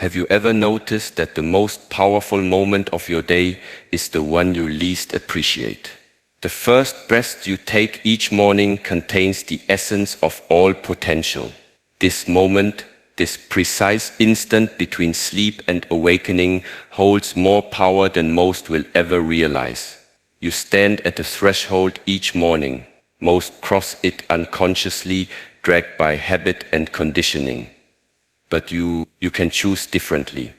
Have you ever noticed that the most powerful moment of your day is the one you least appreciate? The first breath you take each morning contains the essence of all potential. This moment, this precise instant between sleep and awakening, holds more power than most will ever realize. You stand at the threshold each morning. Most cross it unconsciously, dragged by habit and conditioning. But you can choose differently.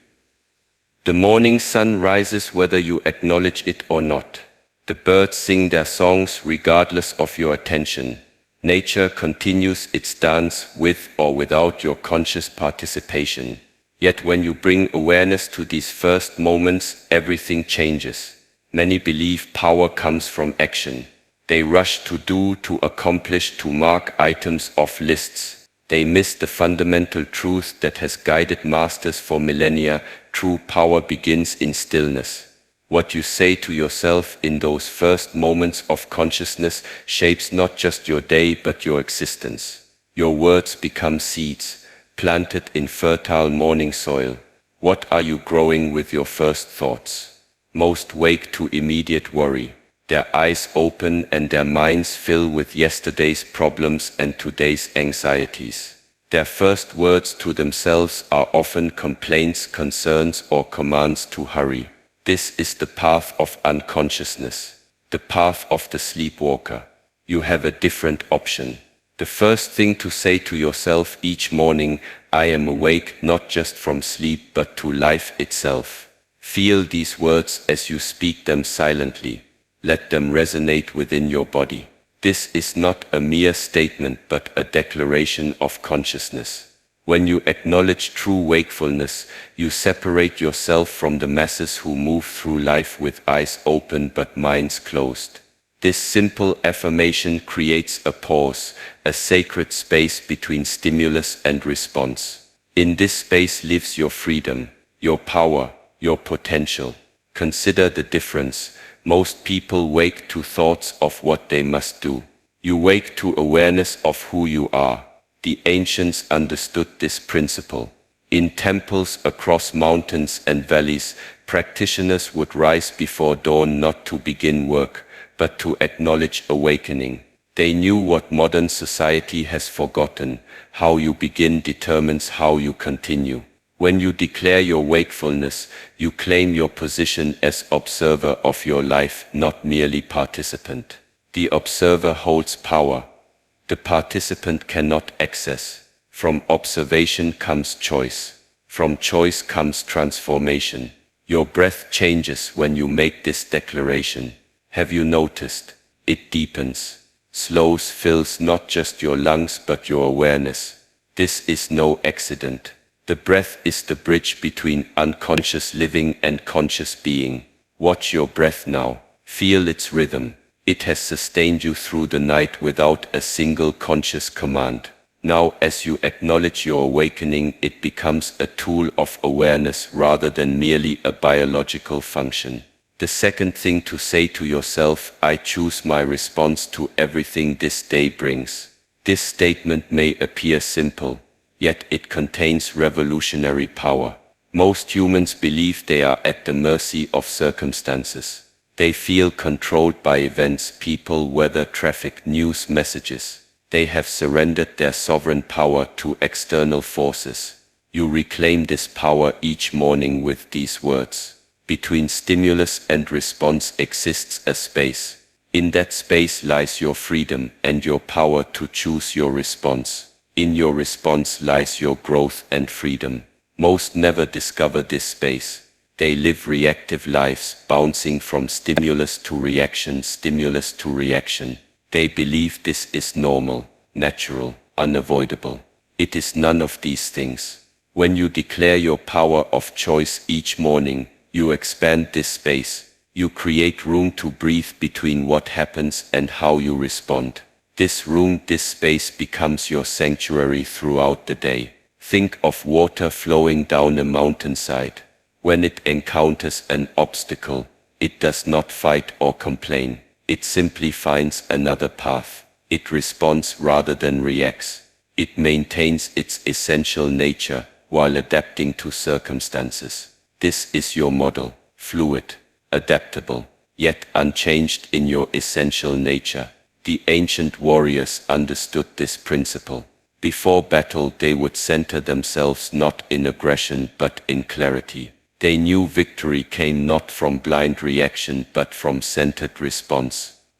The morning sun rises whether you acknowledge it or not. The birds sing their songs regardless of your attention. Nature continues its dance with or without your conscious participation. Yet when you bring awareness to these first moments, everything changes. Many believe power comes from action. They rush to do, to accomplish, to mark items off lists. They miss the fundamental truth that has guided masters for millennia. True power begins in stillness. What you say to yourself in those first moments of consciousness shapes not just your day but your existence. Your words become seeds, planted in fertile morning soil. What are you growing with your first thoughts? Most wake to immediate worry. Their eyes open and their minds fill with yesterday's problems and today's anxieties. Their first words to themselves are often complaints, concerns, or commands to hurry. This is the path of unconsciousness, the path of the sleepwalker. You have a different option. The first thing to say to yourself each morning: I am awake not just from sleep but to life itself. Feel these words as you speak them silently. Let them resonate within your body. This is not a mere statement but a declaration of consciousness. When you acknowledge true wakefulness, you separate yourself from the masses who move through life with eyes open but minds closed. This simple affirmation creates a pause, a sacred space between stimulus and response. In this space lives your freedom, your power, your potential. Consider the difference. Most people wake to thoughts of what they must do. You wake to awareness of who you are. The ancients understood this principle. In temples across mountains and valleys, practitioners would rise before dawn not to begin work, but to acknowledge awakening. They knew what modern society has forgotten: how you begin determines how you continue. When you declare your wakefulness, you claim your position as observer of your life, not merely participant. The observer holds power. The participant cannot access. From observation comes choice. From choice comes transformation. Your breath changes when you make this declaration. Have you noticed? It deepens, slows, fills not just your lungs but your awareness. This is no accident. The breath is the bridge between unconscious living and conscious being. Watch your breath now. Feel its rhythm. It has sustained you through the night without a single conscious command. Now, as you acknowledge your awakening, it becomes a tool of awareness rather than merely a biological function. The second thing to say to yourself: I choose my response to everything this day brings. This statement may appear simple, yet it contains revolutionary power. Most humans believe they are at the mercy of circumstances. They feel controlled by events, people, weather, traffic, news, messages. They have surrendered their sovereign power to external forces. You reclaim this power each morning with these words: between stimulus and response exists a space. In that space lies your freedom and your power to choose your response. In your response lies your growth and freedom. Most never discover this space. They live reactive lives, bouncing from stimulus to reaction, stimulus to reaction. They believe this is normal, natural, unavoidable. It is none of these things. When you declare your power of choice each morning, you expand this space. You create room to breathe between what happens and how you respond. This room, this space becomes your sanctuary throughout the day. Think of water flowing down a mountainside. When it encounters an obstacle, it does not fight or complain. It simply finds another path. It responds rather than reacts. It maintains its essential nature, while adapting to circumstances. This is your model, fluid, adaptable, yet unchanged in your essential nature. The ancient warriors understood this principle. Before battle, they would center themselves not in aggression but in clarity. They knew victory came not from blind reaction but from centered response,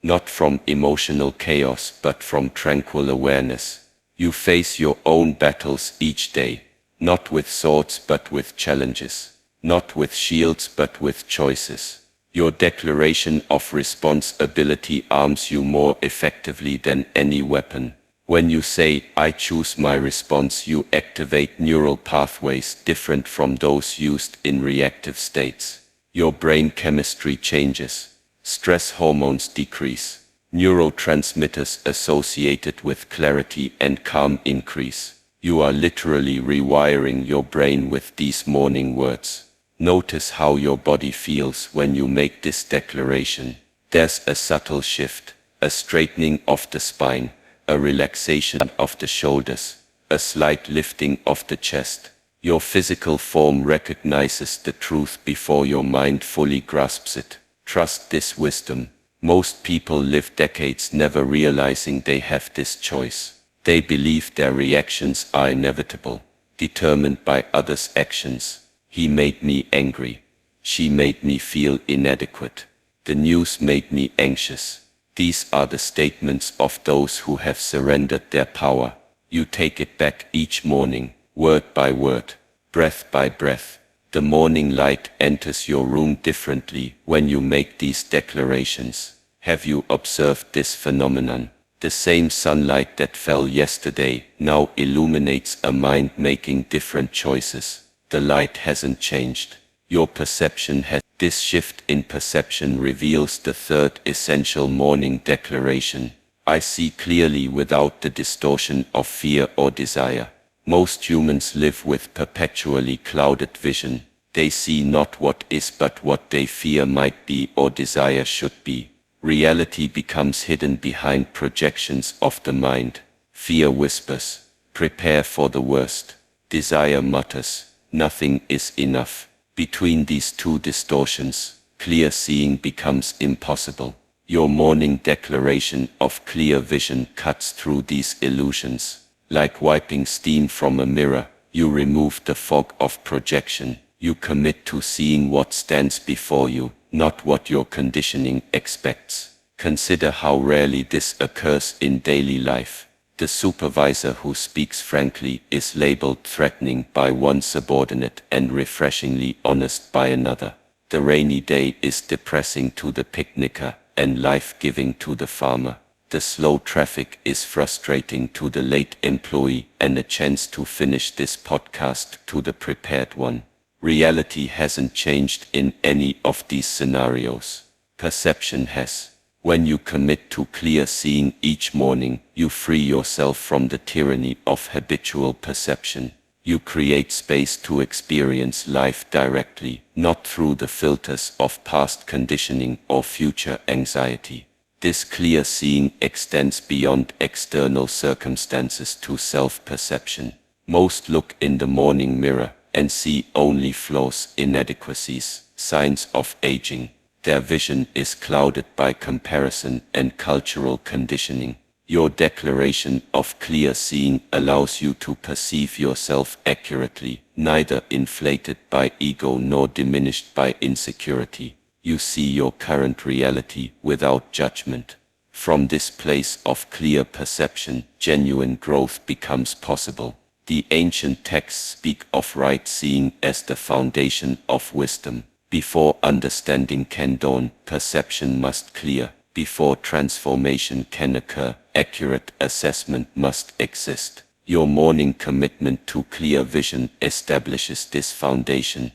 not from emotional chaos but from tranquil awareness. You face your own battles each day, not with swords but with challenges, not with shields but with choices. Your declaration of responsibility arms you more effectively than any weapon. When you say, "I choose my response," you activate neural pathways different from those used in reactive states. Your brain chemistry changes. Stress hormones decrease. Neurotransmitters associated with clarity and calm increase. You are literally rewiring your brain with these morning words. Notice how your body feels when you make this declaration. There's a subtle shift, a straightening of the spine, a relaxation of the shoulders, a slight lifting of the chest. Your physical form recognizes the truth before your mind fully grasps it. Trust this wisdom. Most people live decades never realizing they have this choice. They believe their reactions are inevitable, determined by others' actions. He made me angry. She made me feel inadequate. The news made me anxious. These are the statements of those who have surrendered their power. You take it back each morning, word by word, breath by breath. The morning light enters your room differently when you make these declarations. Have you observed this phenomenon? The same sunlight that fell yesterday now illuminates a mind making different choices. The light hasn't changed. Your perception has. This shift in perception reveals the third essential morning declaration. I see clearly without the distortion of fear or desire. Most humans live with perpetually clouded vision. They see not what is but what they fear might be or desire should be. Reality becomes hidden behind projections of the mind. Fear whispers, "Prepare for the worst." Desire mutters, "Nothing is enough." Between these two distortions, clear seeing becomes impossible. Your morning declaration of clear vision cuts through these illusions. Like wiping steam from a mirror, you remove the fog of projection. You commit to seeing what stands before you, not what your conditioning expects. Consider how rarely this occurs in daily life. The supervisor who speaks frankly is labeled threatening by one subordinate and refreshingly honest by another. The rainy day is depressing to the picnicker and life-giving to the farmer. The slow traffic is frustrating to the late employee and a chance to finish this podcast to the prepared one. Reality hasn't changed in any of these scenarios. Perception has. When you commit to clear seeing each morning, you free yourself from the tyranny of habitual perception. You create space to experience life directly, not through the filters of past conditioning or future anxiety. This clear seeing extends beyond external circumstances to self-perception. Most look in the morning mirror and see only flaws, inadequacies, signs of aging. Their vision is clouded by comparison and cultural conditioning. Your declaration of clear seeing allows you to perceive yourself accurately, neither inflated by ego nor diminished by insecurity. You see your current reality without judgment. From this place of clear perception, genuine growth becomes possible. The ancient texts speak of right seeing as the foundation of wisdom. Before understanding can dawn, perception must clear. Before transformation can occur, accurate assessment must exist. Your morning commitment to clear vision establishes this foundation.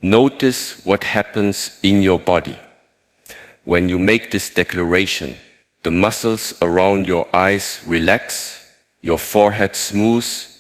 Notice what happens in your body. When you make this declaration, the muscles around your eyes relax, your forehead smooths,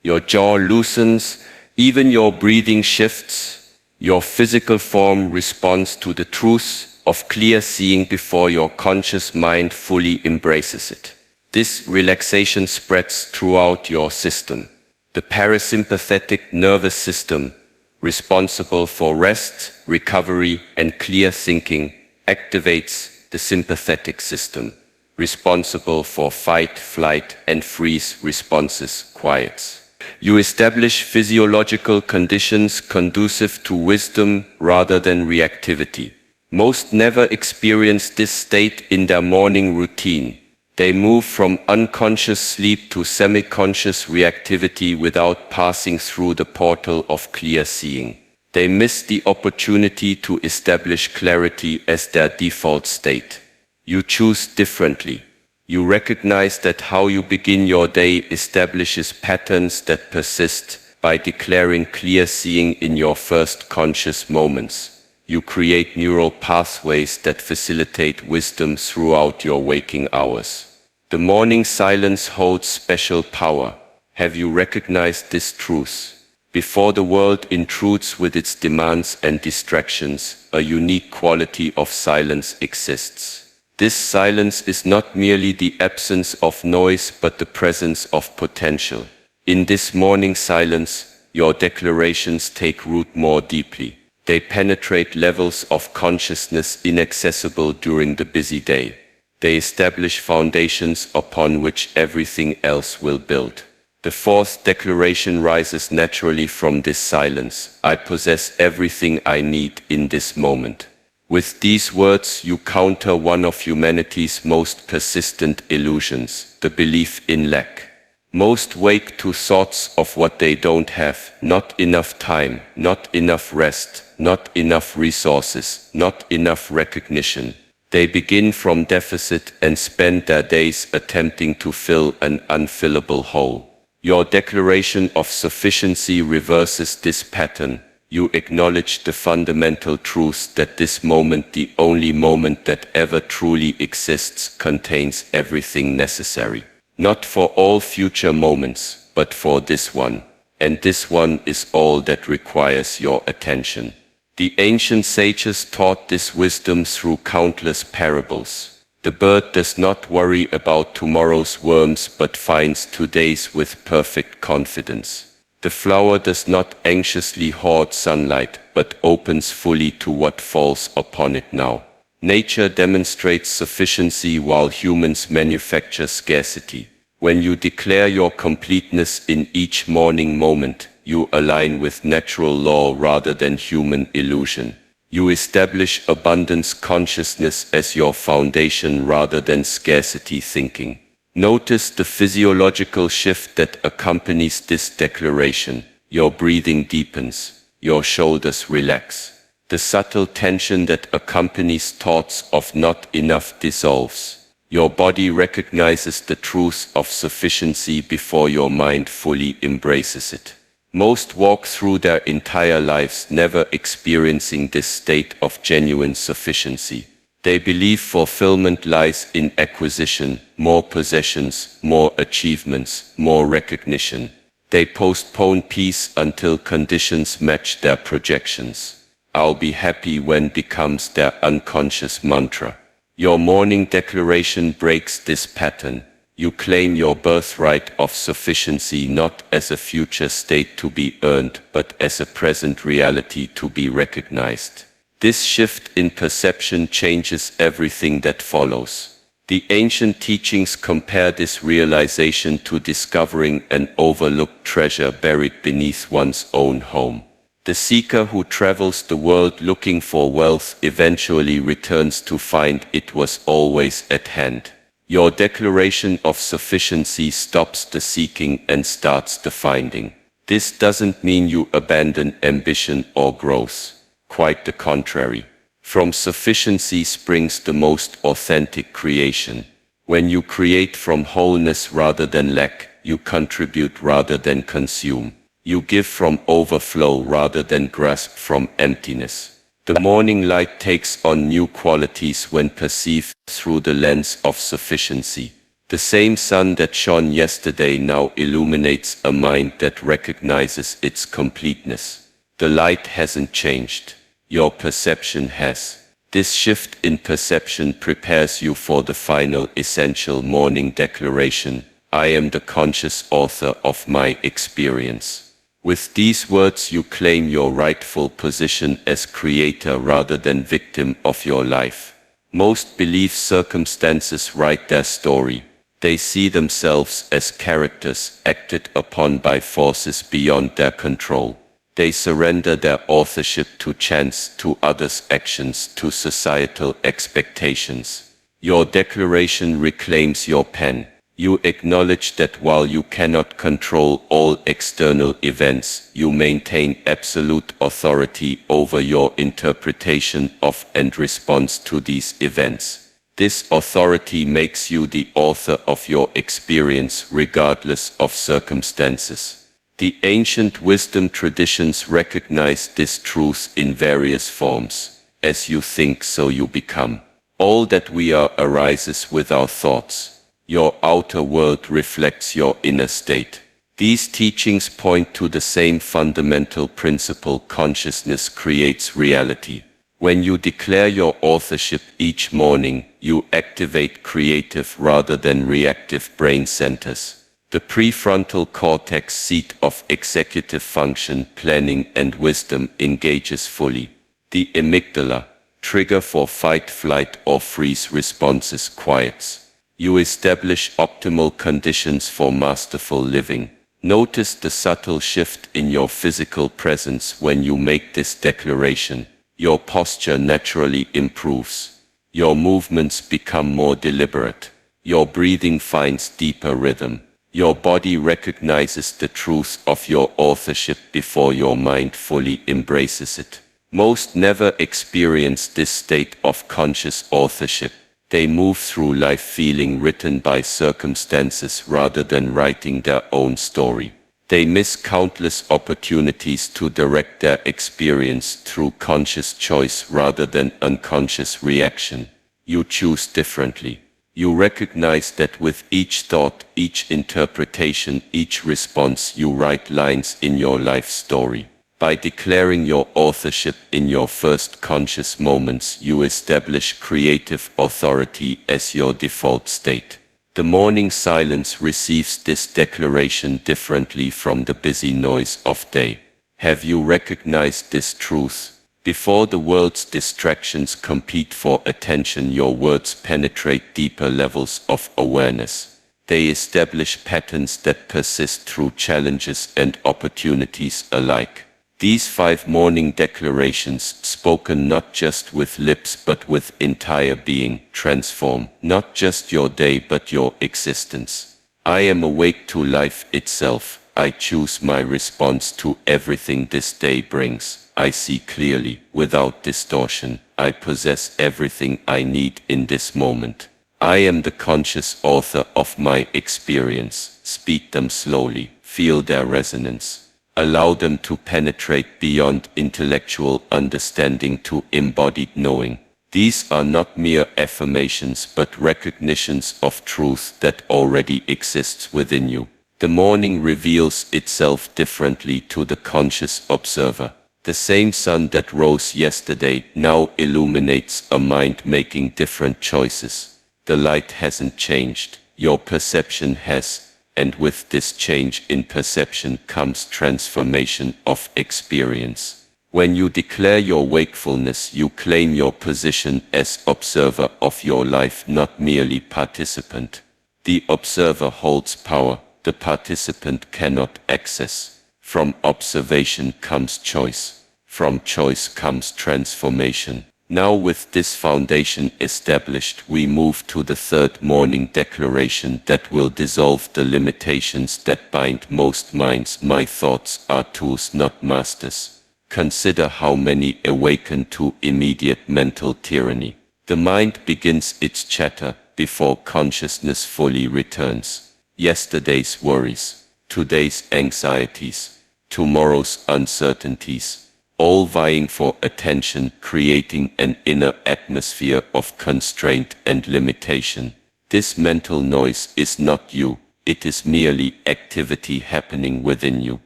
your jaw loosens, even your breathing shifts. Your physical form responds to the truth of clear seeing before your conscious mind fully embraces it. This relaxation spreads throughout your system. The parasympathetic nervous system, responsible for rest, recovery, and clear thinking, activates the sympathetic system, responsible for fight, flight, and freeze responses, quiets. You establish physiological conditions conducive to wisdom rather than reactivity. Most never experience this state in their morning routine. They move from unconscious sleep to semi-conscious reactivity without passing through the portal of clear seeing. They miss the opportunity to establish clarity as their default state. You choose differently. You recognize that how you begin your day establishes patterns that persist. By declaring clear seeing in your first conscious moments, you create neural pathways that facilitate wisdom throughout your waking hours. The morning silence holds special power. Have you recognized this truth? Before the world intrudes with its demands and distractions, a unique quality of silence exists. This silence is not merely the absence of noise but the presence of potential. In this morning silence, your declarations take root more deeply. They penetrate levels of consciousness inaccessible during the busy day. They establish foundations upon which everything else will build. The fourth declaration rises naturally from this silence. I possess everything I need in this moment. With these words, you counter one of humanity's most persistent illusions, the belief in lack. Most wake to thoughts of what they don't have: not enough time, not enough rest, not enough resources, not enough recognition. They begin from deficit and spend their days attempting to fill an unfillable hole. Your declaration of sufficiency reverses this pattern. You acknowledge the fundamental truth that this moment, the only moment that ever truly exists, contains everything necessary. Not for all future moments, but for this one. And this one is all that requires your attention. The ancient sages taught this wisdom through countless parables. The bird does not worry about tomorrow's worms but finds today's with perfect confidence. The flower does not anxiously hoard sunlight, but opens fully to what falls upon it now. Nature demonstrates sufficiency while humans manufacture scarcity. When you declare your completeness in each morning moment, you align with natural law rather than human illusion. You establish abundance consciousness as your foundation rather than scarcity thinking. Notice the physiological shift that accompanies this declaration. Your breathing deepens, your shoulders relax. The subtle tension that accompanies thoughts of not enough dissolves. Your body recognizes the truth of sufficiency before your mind fully embraces it. Most walk through their entire lives never experiencing this state of genuine sufficiency. They believe fulfillment lies in acquisition, more possessions, more achievements, more recognition. They postpone peace until conditions match their projections. I'll be happy when becomes their unconscious mantra. Your morning declaration breaks this pattern. You claim your birthright of sufficiency not as a future state to be earned, but as a present reality to be recognized. This shift in perception changes everything that follows. The ancient teachings compare this realization to discovering an overlooked treasure buried beneath one's own home. The seeker who travels the world looking for wealth eventually returns to find it was always at hand. Your declaration of sufficiency stops the seeking and starts the finding. This doesn't mean you abandon ambition or growth. Quite the contrary. From sufficiency springs the most authentic creation. When you create from wholeness rather than lack, you contribute rather than consume. You give from overflow rather than grasp from emptiness. The morning light takes on new qualities when perceived through the lens of sufficiency. The same sun that shone yesterday now illuminates a mind that recognizes its completeness. The light hasn't changed. Your perception has. This shift in perception prepares you for the final essential morning declaration. I am the conscious author of my experience. With these words you claim your rightful position as creator rather than victim of your life. Most believe circumstances write their story. They see themselves as characters acted upon by forces beyond their control. They surrender their authorship to chance, to others' actions, to societal expectations. Your declaration reclaims your pen. You acknowledge that while you cannot control all external events, you maintain absolute authority over your interpretation of and response to these events. This authority makes you the author of your experience regardless of circumstances. The ancient wisdom traditions recognize this truth in various forms. As you think, so you become. All that we are arises with our thoughts. Your outer world reflects your inner state. These teachings point to the same fundamental principle: consciousness creates reality. When you declare your authorship each morning, you activate creative rather than reactive brain centers. The prefrontal cortex, seat of executive function, planning and wisdom, engages fully. The amygdala, trigger for fight, flight or freeze responses, quiets. You establish optimal conditions for masterful living. Notice the subtle shift in your physical presence when you make this declaration. Your posture naturally improves. Your movements become more deliberate. Your breathing finds deeper rhythm. Your body recognizes the truth of your authorship before your mind fully embraces it. Most never experience this state of conscious authorship. They move through life feeling written by circumstances rather than writing their own story. They miss countless opportunities to direct their experience through conscious choice rather than unconscious reaction. You choose differently. You recognize that with each thought, each interpretation, each response, you write lines in your life story. By declaring your authorship in your first conscious moments, you establish creative authority as your default state. The morning silence receives this declaration differently from the busy noise of day. Have you recognized this truth? Before the world's distractions compete for attention, your words penetrate deeper levels of awareness. They establish patterns that persist through challenges and opportunities alike. These 5 morning declarations, spoken not just with lips but with entire being, transform not just your day but your existence. I am awake to life itself. I choose my response to everything this day brings. I see clearly, without distortion. I possess everything I need in this moment. I am the conscious author of my experience. Speak them slowly. Feel their resonance. Allow them to penetrate beyond intellectual understanding to embodied knowing. These are not mere affirmations but recognitions of truth that already exists within you. The morning reveals itself differently to the conscious observer. The same sun that rose yesterday now illuminates a mind making different choices. The light hasn't changed, your perception has. And with this change in perception comes transformation of experience. When you declare your wakefulness, you claim your position as observer of your life, not merely participant. The observer holds power, the participant cannot access. From observation comes choice. From choice comes transformation. Now with this foundation established, we move to the 3rd morning declaration that will dissolve the limitations that bind most minds. My thoughts are tools, not masters. Consider how many awaken to immediate mental tyranny. The mind begins its chatter before consciousness fully returns. Yesterday's worries, today's anxieties, tomorrow's uncertainties, all vying for attention, creating an inner atmosphere of constraint and limitation. This mental noise is not you, it is merely activity happening within you.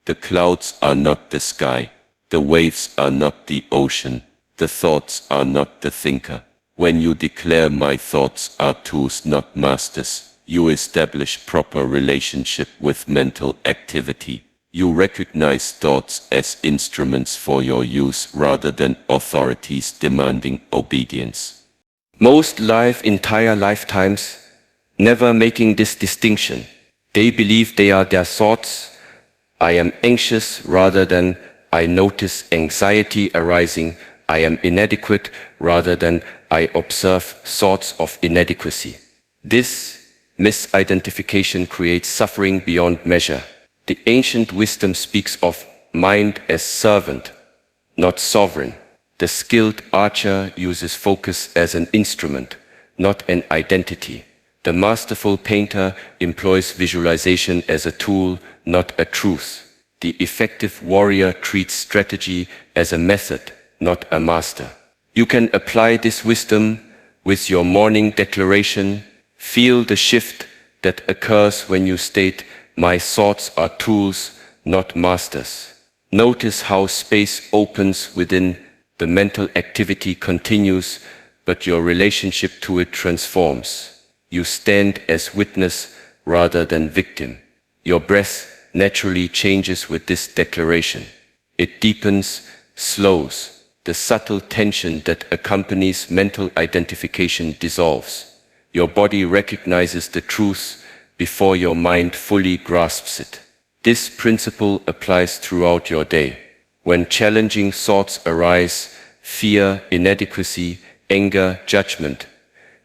The clouds are not the sky, the waves are not the ocean, the thoughts are not the thinker. When you declare my thoughts are tools, not masters, You establish proper relationship with mental activity. You recognize thoughts as instruments for your use rather than authorities demanding obedience. Most live entire lifetimes never making this distinction. They believe they are their thoughts. I am anxious rather than I notice anxiety arising. I am inadequate rather than I observe thoughts of inadequacy. This misidentification creates suffering beyond measure. The ancient wisdom speaks of mind as servant, not sovereign. The skilled archer uses focus as an instrument, not an identity. The masterful painter employs visualization as a tool, not a truth. The effective warrior treats strategy as a method, not a master. You can apply this wisdom with your morning declaration. Feel the shift that occurs when you state, "My thoughts are tools, not masters." Notice how space opens within. The mental activity continues, but your relationship to it transforms. You stand as witness rather than victim. Your breath naturally changes with this declaration. It deepens, slows. The subtle tension that accompanies mental identification dissolves. Your body recognizes the truth before your mind fully grasps it. This principle applies throughout your day. When challenging thoughts arise, fear, inadequacy, anger, judgment,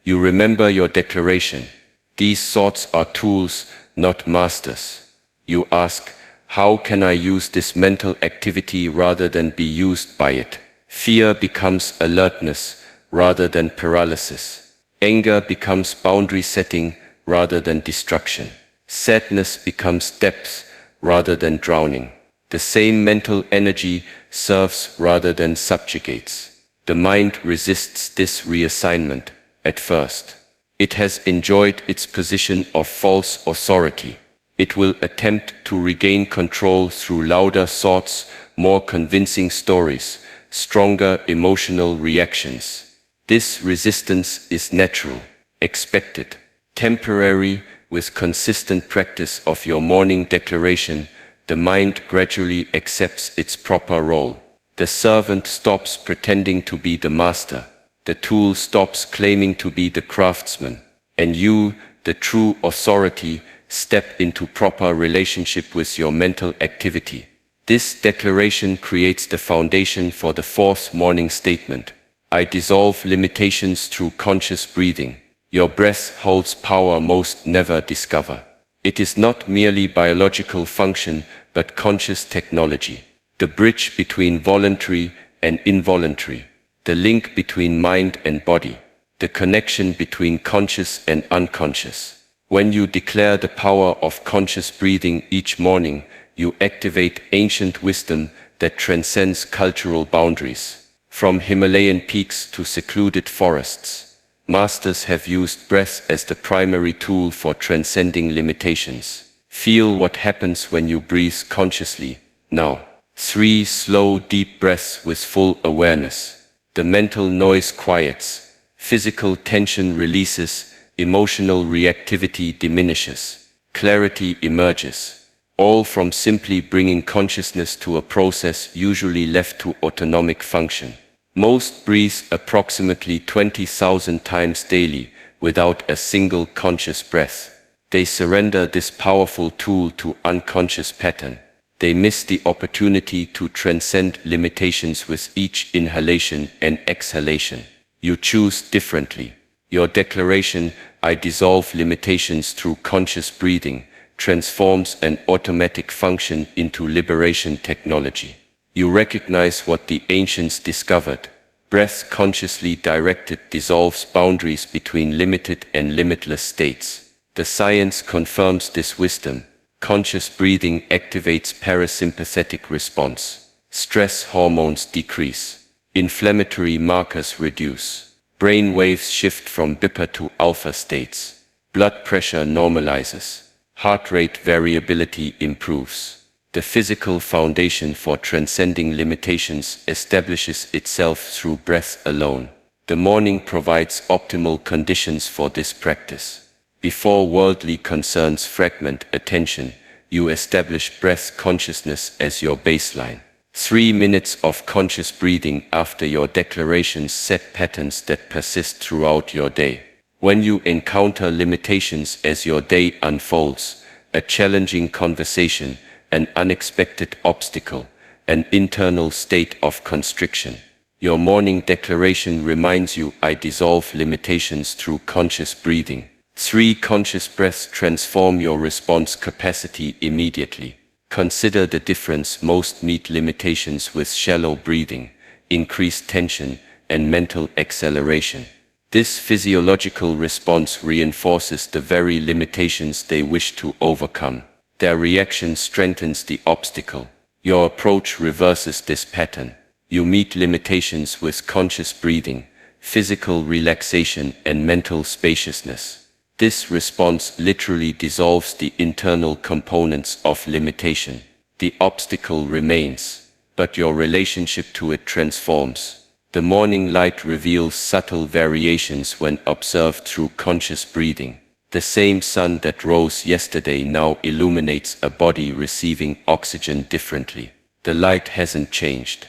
you remember your declaration. These thoughts are tools, not masters. You ask, how can I use this mental activity rather than be used by it? Fear becomes alertness rather than paralysis. Anger becomes boundary setting rather than destruction. Sadness becomes depth rather than drowning. The same mental energy serves rather than subjugates. The mind resists this reassignment at first. It has enjoyed its position of false authority. It will attempt to regain control through louder thoughts, more convincing stories, stronger emotional reactions. This resistance is natural, expected, temporary. With consistent practice of your morning declaration, the mind gradually accepts its proper role. The servant stops pretending to be the master. The tool stops claiming to be the craftsman. And you, the true authority, step into proper relationship with your mental activity. This declaration creates the foundation for the fourth morning statement. I dissolve limitations through conscious breathing. Your breath holds power most never discover. It is not merely biological function, but conscious technology. The bridge between voluntary and involuntary. The link between mind and body. The connection between conscious and unconscious. When you declare the power of conscious breathing each morning, you activate ancient wisdom that transcends cultural boundaries. From Himalayan peaks to secluded forests, masters have used breath as the primary tool for transcending limitations. Feel what happens when you breathe consciously. Now, 3 slow, deep breaths with full awareness. The mental noise quiets, physical tension releases, emotional reactivity diminishes, clarity emerges. All from simply bringing consciousness to a process usually left to autonomic function. Most breathe approximately 20,000 times daily without a single conscious breath. They surrender this powerful tool to unconscious pattern. They miss the opportunity to transcend limitations with each inhalation and exhalation. You choose differently. Your declaration, I dissolve limitations through conscious breathing, transforms an automatic function into liberation technology. You recognize what the ancients discovered. Breath consciously directed dissolves boundaries between limited and limitless states. The science confirms this wisdom. Conscious breathing activates parasympathetic response. Stress hormones decrease. Inflammatory markers reduce. Brain waves shift from beta to alpha states. Blood pressure normalizes. Heart rate variability improves. The physical foundation for transcending limitations establishes itself through breath alone. The morning provides optimal conditions for this practice. Before worldly concerns fragment attention, you establish breath consciousness as your baseline. 3 minutes of conscious breathing after your declarations set patterns that persist throughout your day. When you encounter limitations as your day unfolds, a challenging conversation, an unexpected obstacle, an internal state of constriction, your morning declaration reminds you, I dissolve limitations through conscious breathing. 3 conscious breaths transform your response capacity immediately. Consider the difference. Most meet limitations with shallow breathing, increased tension, and mental acceleration. This physiological response reinforces the very limitations they wish to overcome. Their reaction strengthens the obstacle. Your approach reverses this pattern. You meet limitations with conscious breathing, physical relaxation, and mental spaciousness. This response literally dissolves the internal components of limitation. The obstacle remains, but your relationship to it transforms. The morning light reveals subtle variations when observed through conscious breathing. The same sun that rose yesterday now illuminates a body receiving oxygen differently. The light hasn't changed.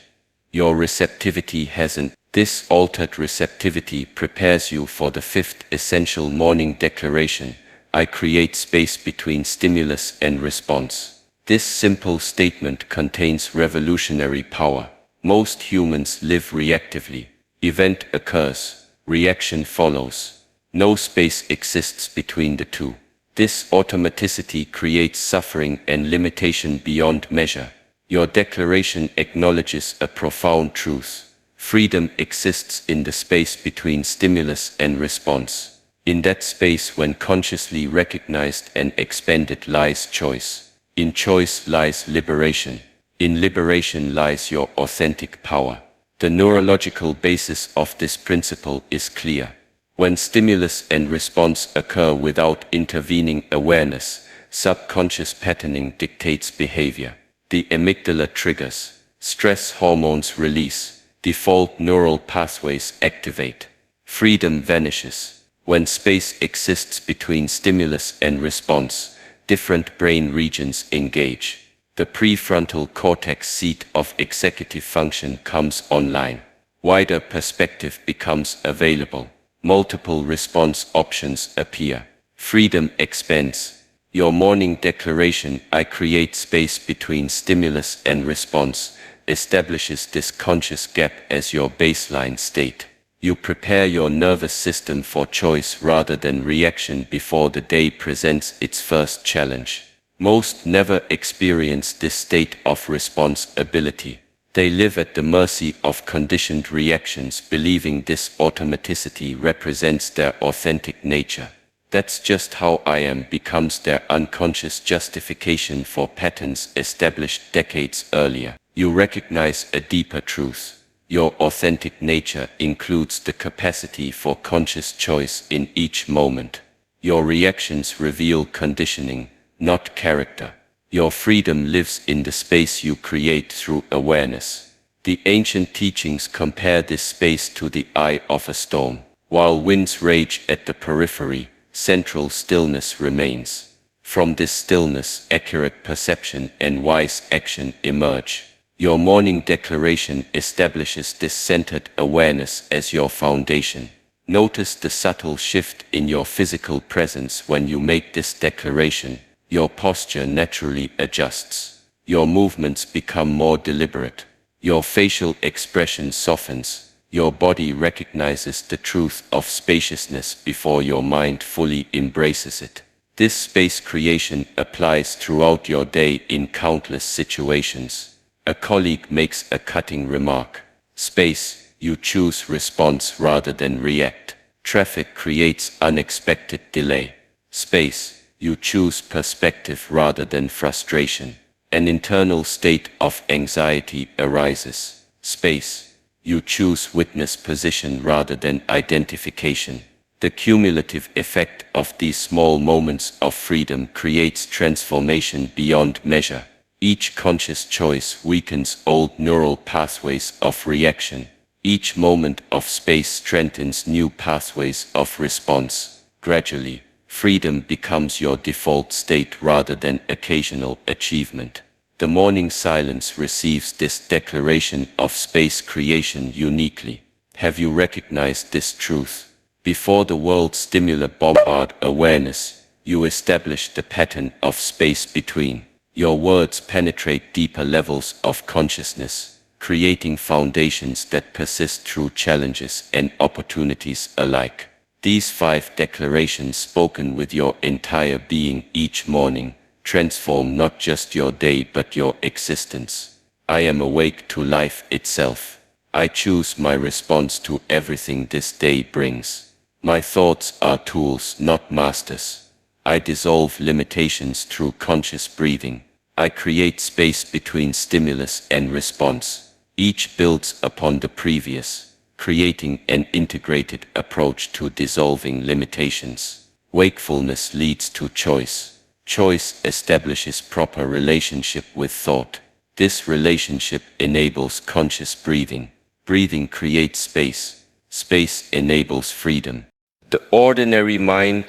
Your receptivity hasn't. This altered receptivity prepares you for the 5th essential morning declaration. I create space between stimulus and response. This simple statement contains revolutionary power. Most humans live reactively. Event occurs, reaction follows. No space exists between the two. This automaticity creates suffering and limitation beyond measure. Your declaration acknowledges a profound truth. Freedom exists in the space between stimulus and response. In that space, when consciously recognized and expanded, lies choice. In choice lies liberation. In liberation lies your authentic power. The neurological basis of this principle is clear. When stimulus and response occur without intervening awareness, subconscious patterning dictates behavior. The amygdala triggers, stress hormones release, default neural pathways activate. Freedom vanishes. When space exists between stimulus and response, different brain regions engage. The prefrontal cortex, seat of executive function, comes online. Wider perspective becomes available. Multiple response options appear. Freedom expands. Your morning declaration, I create space between stimulus and response, establishes this conscious gap as your baseline state. You prepare your nervous system for choice rather than reaction before the day presents its first challenge. Most never experience this state of responsibility. They live at the mercy of conditioned reactions, believing this automaticity represents their authentic nature. That's just how I am becomes their unconscious justification for patterns established decades earlier. You recognize a deeper truth. Your authentic nature includes the capacity for conscious choice in each moment. Your reactions reveal conditioning, not character. Your freedom lives in the space you create through awareness. The ancient teachings compare this space to the eye of a storm. While winds rage at the periphery, central stillness remains. From this stillness, accurate perception and wise action emerge. Your morning declaration establishes this centered awareness as your foundation. Notice the subtle shift in your physical presence when you make this declaration. Your posture naturally adjusts. Your movements become more deliberate. Your facial expression softens. Your body recognizes the truth of spaciousness before your mind fully embraces it. This space creation applies throughout your day in countless situations. A colleague makes a cutting remark. Space, you choose response rather than react. Traffic creates unexpected delay. Space, you choose perspective rather than frustration. An internal state of anxiety arises. Space, you choose witness position rather than identification. The cumulative effect of these small moments of freedom creates transformation beyond measure. Each conscious choice weakens old neural pathways of reaction. Each moment of space strengthens new pathways of response. Gradually, Freedom becomes your default state rather than occasional achievement. The morning silence receives this declaration of space creation uniquely. Have you recognized this truth? Before the world's stimuli bombard awareness, you establish the pattern of space between. Your words penetrate deeper levels of consciousness, creating foundations that persist through challenges and opportunities alike. These 5 declarations spoken with your entire being each morning transform not just your day but your existence. I am awake to life itself. I choose my response to everything this day brings. My thoughts are tools, not masters. I dissolve limitations through conscious breathing. I create space between stimulus and response. Each builds upon the previous, creating an integrated approach to dissolving limitations. Wakefulness leads to choice. Choice establishes proper relationship with thought. This relationship enables conscious breathing. Breathing creates space. Space enables freedom. The ordinary mind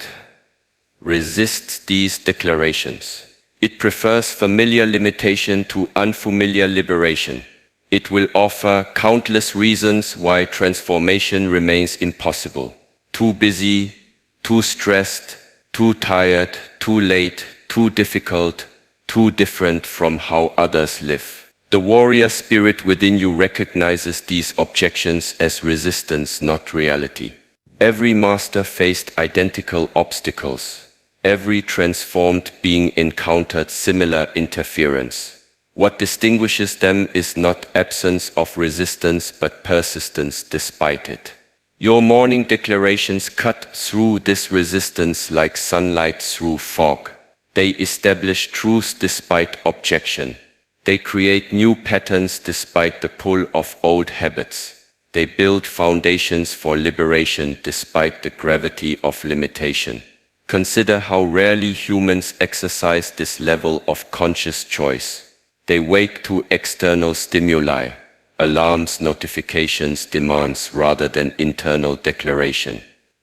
resists these declarations. It prefers familiar limitation to unfamiliar liberation. It will offer countless reasons why transformation remains impossible. Too busy, too stressed, too tired, too late, too difficult, too different from how others live. The warrior spirit within you recognizes these objections as resistance, not reality. Every master faced identical obstacles. Every transformed being encountered similar interference. What distinguishes them is not absence of resistance but persistence despite it. Your morning declarations cut through this resistance like sunlight through fog. They establish truth despite objection. They create new patterns despite the pull of old habits. They build foundations for liberation despite the gravity of limitation. Consider how rarely humans exercise this level of conscious choice. They wake to external stimuli, alarms, notifications, demands rather than internal declaration.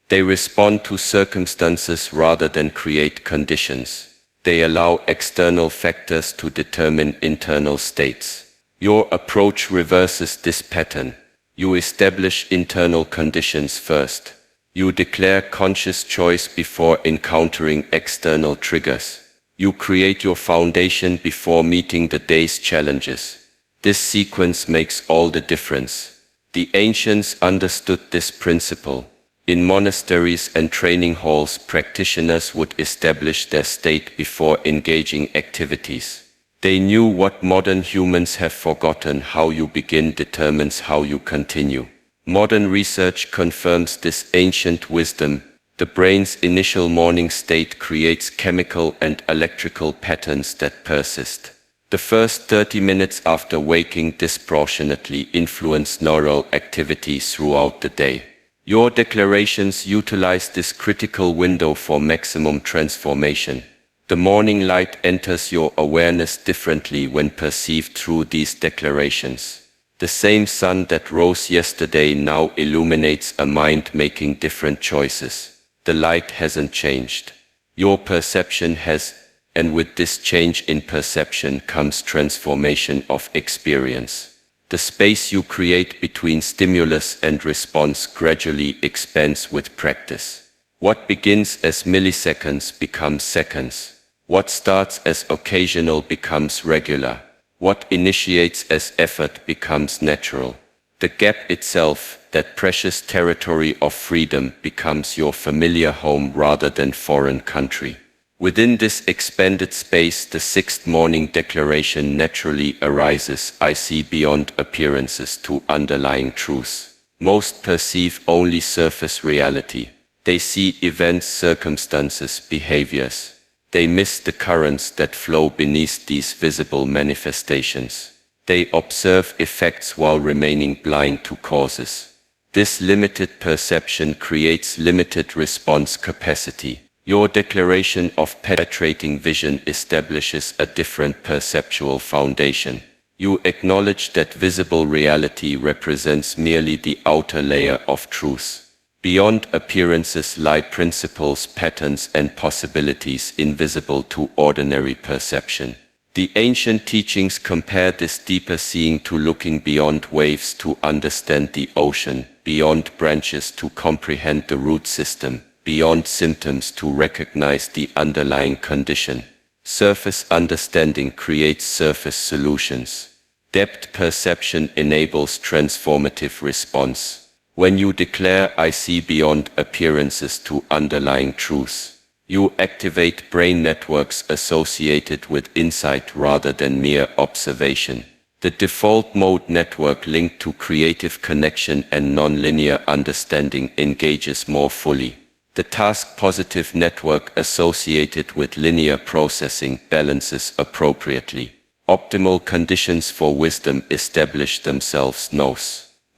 They respond to circumstances rather than create conditions. They allow external factors to determine internal states. Your approach reverses this pattern. You establish internal conditions first. You declare conscious choice before encountering external triggers. You create your foundation before meeting the day's challenges. This sequence makes all the difference. The ancients understood this principle. In monasteries and training halls, practitioners would establish their state before engaging activities. They knew what modern humans have forgotten: how you begin determines how you continue. Modern research confirms this ancient wisdom. The brain's initial morning state creates chemical and electrical patterns that persist. The first 30 minutes after waking disproportionately influence neural activity throughout the day. Your declarations utilize this critical window for maximum transformation. The morning light enters your awareness differently when perceived through these declarations. The same sun that rose yesterday now illuminates a mind making different choices. The light hasn't changed. Your perception has, and with this change in perception comes transformation of experience. The space you create between stimulus and response gradually expands with practice. What begins as milliseconds becomes seconds. What starts as occasional becomes regular. What initiates as effort becomes natural. The gap itself, that precious territory of freedom, becomes your familiar home rather than foreign country. Within this expanded space, the 6th morning declaration naturally arises: I see beyond appearances to underlying truths. Most perceive only surface reality. They see events, circumstances, behaviors. They miss the currents that flow beneath these visible manifestations. They observe effects while remaining blind to causes. This limited perception creates limited response capacity. Your declaration of penetrating vision establishes a different perceptual foundation. You acknowledge that visible reality represents merely the outer layer of truth. Beyond appearances lie principles, patterns, and possibilities invisible to ordinary perception. The ancient teachings compare this deeper seeing to looking beyond waves to understand the ocean, beyond branches to comprehend the root system, beyond symptoms to recognize the underlying condition. Surface understanding creates surface solutions. Depth perception enables transformative response. When you declare "I see beyond appearances to underlying truths," you activate brain networks associated with insight rather than mere observation. The default mode network linked to creative connection and nonlinear understanding engages more fully. The task-positive network associated with linear processing balances appropriately. Optimal conditions for wisdom establish themselves.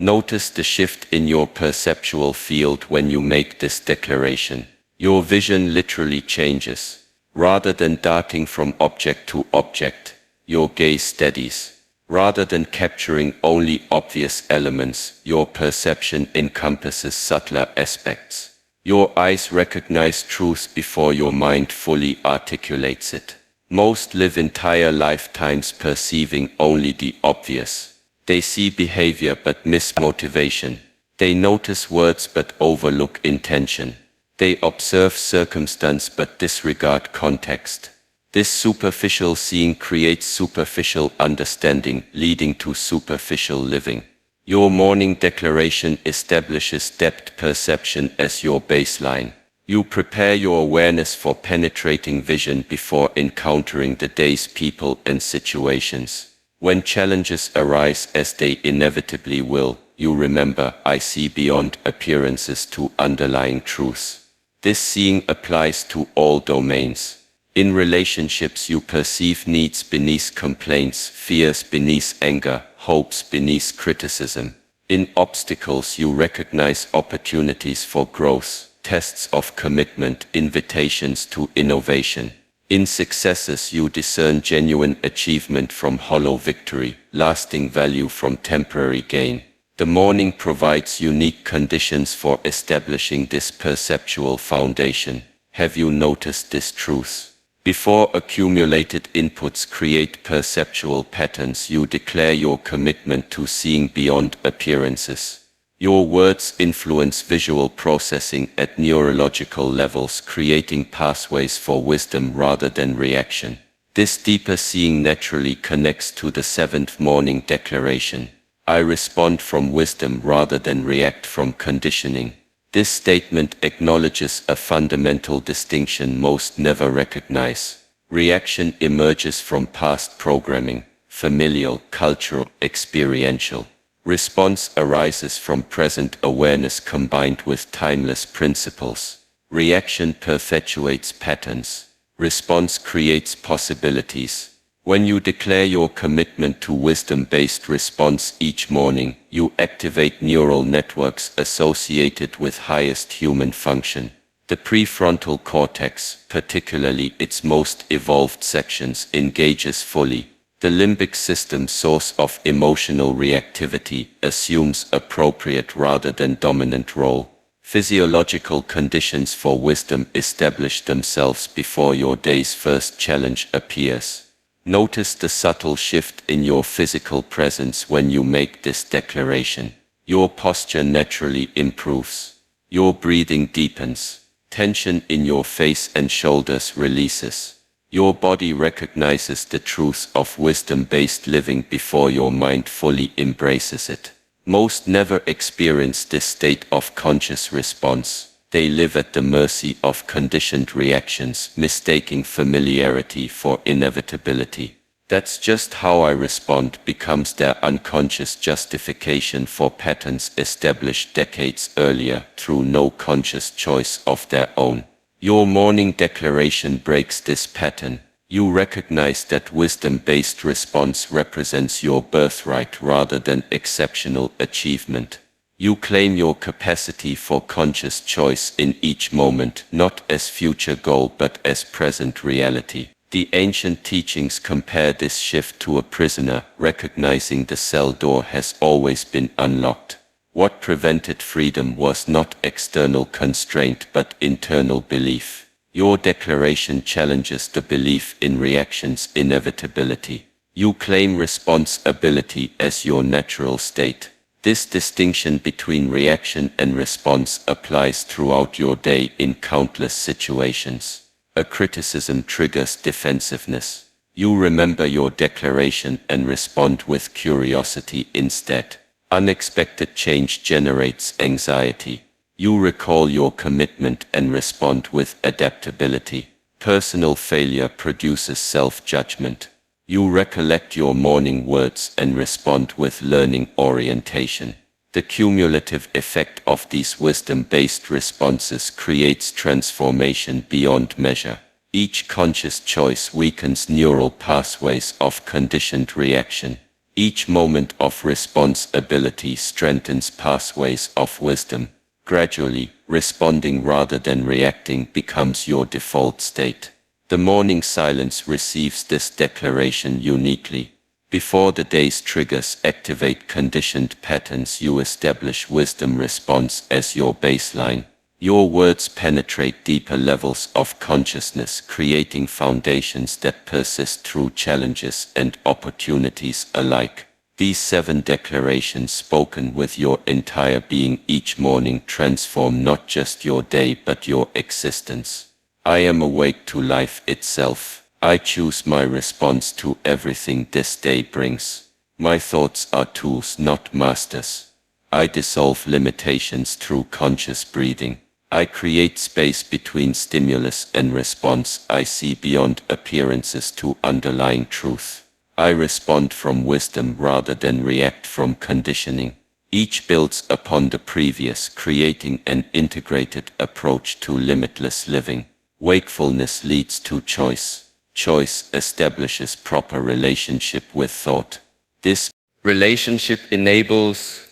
Notice the shift in your perceptual field when you make this declaration. Your vision literally changes. Rather than darting from object to object, your gaze steadies. Rather than capturing only obvious elements, your perception encompasses subtler aspects. Your eyes recognize truth before your mind fully articulates it. Most live entire lifetimes perceiving only the obvious. They see behavior but miss motivation. They notice words but overlook intention. They observe circumstance but disregard context. This superficial seeing creates superficial understanding, leading to superficial living. Your morning declaration establishes depth perception as your baseline. You prepare your awareness for penetrating vision before encountering the day's people and situations. When challenges arise, as they inevitably will, you remember, "I see beyond appearances to underlying truths." This seeing applies to all domains. In relationships you perceive needs beneath complaints, fears beneath anger, hopes beneath criticism. In obstacles you recognize opportunities for growth, tests of commitment, invitations to innovation. In successes you discern genuine achievement from hollow victory, lasting value from temporary gain. The morning provides unique conditions for establishing this perceptual foundation. Have you noticed this truth? Before accumulated inputs create perceptual patterns, you declare your commitment to seeing beyond appearances. Your words influence visual processing at neurological levels, creating pathways for wisdom rather than reaction. This deeper seeing naturally connects to the seventh morning declaration. "I respond from wisdom rather than react from conditioning." This statement acknowledges a fundamental distinction most never recognize. Reaction emerges from past programming, familial, cultural, experiential. Response arises from present awareness combined with timeless principles. Reaction perpetuates patterns. Response creates possibilities. When you declare your commitment to wisdom-based response each morning, you activate neural networks associated with highest human function. The prefrontal cortex, particularly its most evolved sections, engages fully. The limbic system, source of emotional reactivity, assumes appropriate rather than dominant role. Physiological conditions for wisdom establish themselves before your day's first challenge appears. Notice the subtle shift in your physical presence when you make this declaration. Your posture naturally improves. Your breathing deepens. Tension in your face and shoulders releases. Your body recognizes the truth of wisdom-based living before your mind fully embraces it. Most never experience this state of conscious response. They live at the mercy of conditioned reactions, mistaking familiarity for inevitability. "That's just how I respond" becomes their unconscious justification for patterns established decades earlier through no conscious choice of their own. Your morning declaration breaks this pattern. You recognize that wisdom-based response represents your birthright rather than exceptional achievement. You claim your capacity for conscious choice in each moment, not as future goal but as present reality. The ancient teachings compare this shift to a prisoner, recognizing the cell door has always been unlocked. What prevented freedom was not external constraint but internal belief. Your declaration challenges the belief in reaction's inevitability. You claim responsibility as your natural state. This distinction between reaction and response applies throughout your day in countless situations. A criticism triggers defensiveness. You remember your declaration and respond with curiosity instead. Unexpected change generates anxiety. You recall your commitment and respond with adaptability. Personal failure produces self-judgment. You recollect your morning words and respond with learning orientation. The cumulative effect of these wisdom-based responses creates transformation beyond measure. Each conscious choice weakens neural pathways of conditioned reaction. Each moment of responsibility strengthens pathways of wisdom. Gradually, responding rather than reacting becomes your default state. The morning silence receives this declaration uniquely. Before the day's triggers activate conditioned patterns, you establish wisdom response as your baseline. Your words penetrate deeper levels of consciousness, creating foundations that persist through challenges and opportunities alike. These 7 declarations spoken with your entire being each morning transform not just your day but your existence. I am awake to life itself. I choose my response to everything this day brings. My thoughts are tools, not masters. I dissolve limitations through conscious breathing. I create space between stimulus and response. I see beyond appearances to underlying truth. I respond from wisdom rather than react from conditioning. Each builds upon the previous, creating an integrated approach to limitless living. Wakefulness leads to choice. Choice establishes proper relationship with thought. This relationship enables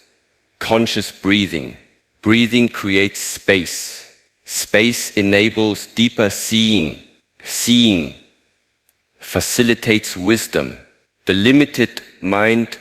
conscious breathing. Breathing creates space. Space enables deeper seeing. Seeing facilitates wisdom. The limited mind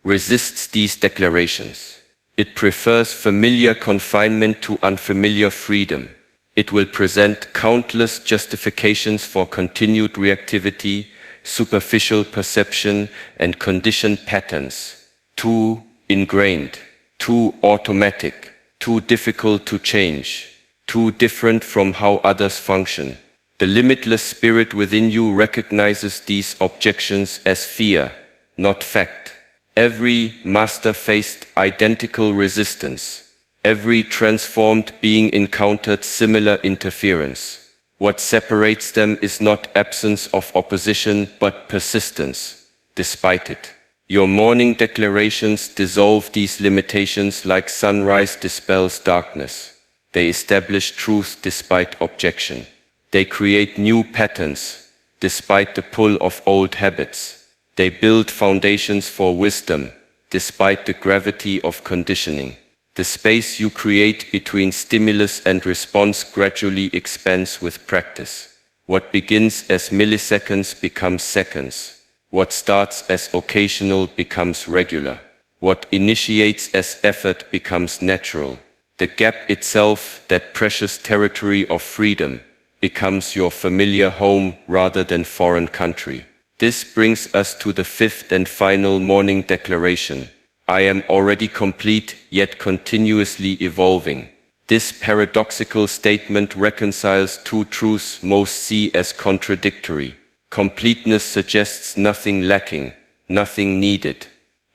resists these declarations. It prefers familiar confinement to unfamiliar freedom. It will present countless justifications for continued reactivity, superficial perception, and conditioned patterns. Too ingrained, too automatic, too difficult to change, too different from how others function. The limitless spirit within you recognizes these objections as fear, not fact. Every master faced identical resistance. Every transformed being encountered similar interference. What separates them is not absence of opposition, but persistence, despite it. Your morning declarations dissolve these limitations like sunrise dispels darkness. They establish truth despite objection. They create new patterns, despite the pull of old habits. They build foundations for wisdom, despite the gravity of conditioning. The space you create between stimulus and response gradually expands with practice. What begins as milliseconds becomes seconds. What starts as occasional becomes regular. What initiates as effort becomes natural. The gap itself, that precious territory of freedom, becomes your familiar home rather than foreign country. This brings us to the 5th and final morning declaration. I am already complete, yet continuously evolving. This paradoxical statement reconciles 2 truths most see as contradictory. Completeness suggests nothing lacking, nothing needed.